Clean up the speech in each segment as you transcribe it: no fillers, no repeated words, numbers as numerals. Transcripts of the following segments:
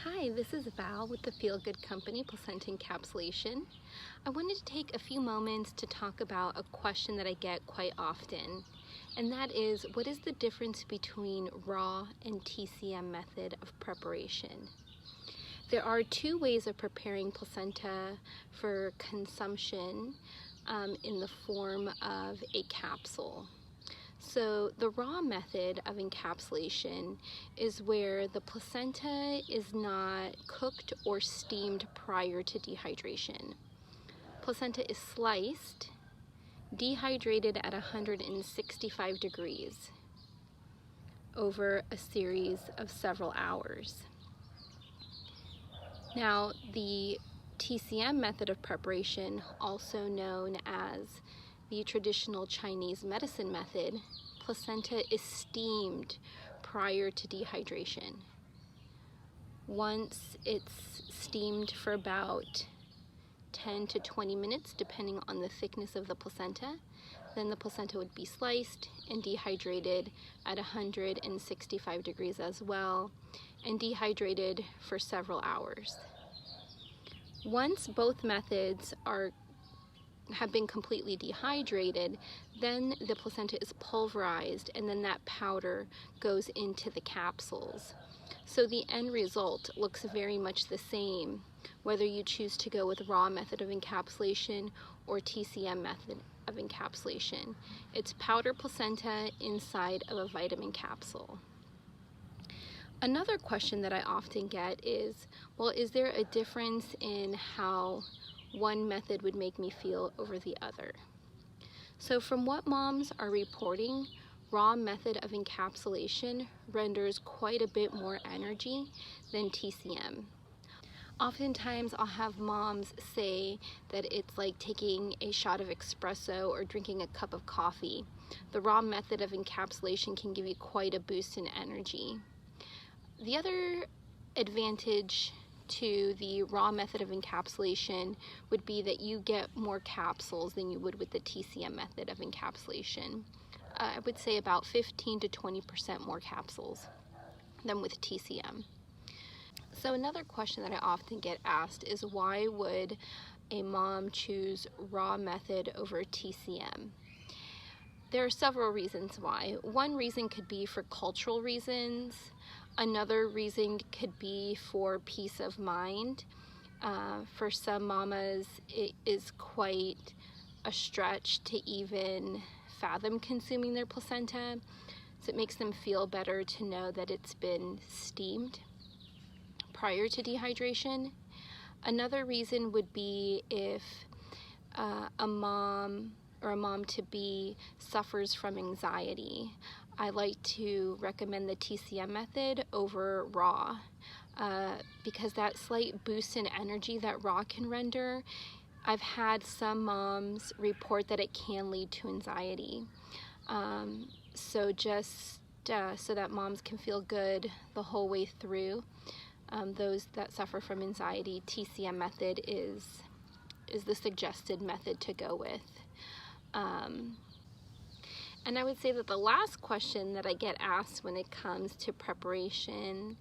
Hi, this is Val with the Feel Good Company, Placenta Encapsulation. I wanted to take a few moments to talk about a question that I get quite often, and that is, what is the difference between RAW and TCM method of preparation? There are two ways of preparing placenta for consumption in the form of a capsule. So the raw method of encapsulation is where the placenta is not cooked or steamed prior to dehydration. Placenta is sliced, dehydrated at 165 degrees over a series of several hours. Now, the TCM method of preparation, also known as the traditional Chinese medicine method, placenta is steamed prior to dehydration. Once it's steamed for about 10 to 20 minutes, depending on the thickness of the placenta, then the placenta would be sliced and dehydrated at 165 degrees as well, and dehydrated for several hours. Once both methods have been completely dehydrated, then the placenta is pulverized, and then that powder goes into the capsules. So the end result looks very much the same, whether you choose to go with raw method of encapsulation or TCM method of encapsulation. It's powder placenta inside of a vitamin capsule. Another question that I often get is, well, is there a difference in how one method would make me feel over the other? So from what moms are reporting, raw method of encapsulation renders quite a bit more energy than TCM. Oftentimes I'll have moms say that it's like taking a shot of espresso or drinking a cup of coffee. The raw method of encapsulation can give you quite a boost in energy. The other advantage to the raw method of encapsulation would be that you get more capsules than you would with the TCM method of encapsulation. I would say about 15 to 20% more capsules than with TCM. So another question that I often get asked is, why would a mom choose raw method over TCM? There are several reasons why. One reason could be for cultural reasons. Another reason could be for peace of mind. For some mamas, it is quite a stretch to even fathom consuming their placenta, so it makes them feel better to know that it's been steamed prior to dehydration. Another reason would be if a mom or a mom-to-be suffers from anxiety. I like to recommend the TCM method over raw because that slight boost in energy that raw can render, I've had some moms report that it can lead to anxiety. So just so that moms can feel good the whole way through, those that suffer from anxiety, TCM method is the suggested method to go with. And I would say that the last question that I get asked when it comes to preparation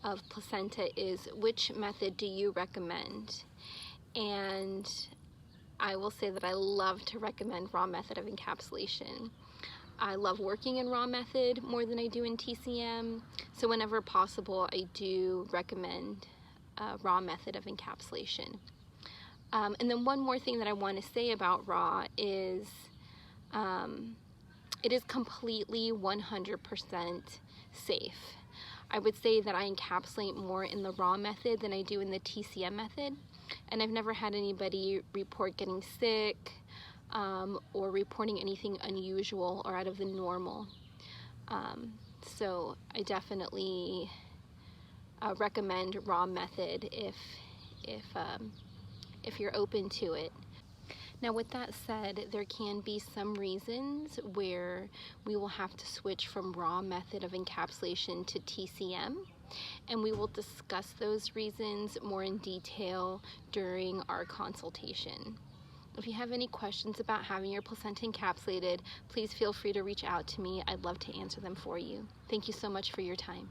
of placenta is, which method do you recommend? And I will say that I love to recommend raw method of encapsulation. I love working in raw method more than I do in TCM, so whenever possible I do recommend raw method of encapsulation. And then one more thing that I want to say about raw is it is completely 100% safe. I would say that I encapsulate more in the raw method than I do in the TCM method, and I've never had anybody report getting sick or reporting anything unusual or out of the normal. So I definitely recommend raw method if you're open to it. Now, with that said, there can be some reasons where we will have to switch from raw method of encapsulation to TCM, and we will discuss those reasons more in detail during our consultation. If you have any questions about having your placenta encapsulated, please feel free to reach out to me. I'd love to answer them for you. Thank you so much for your time.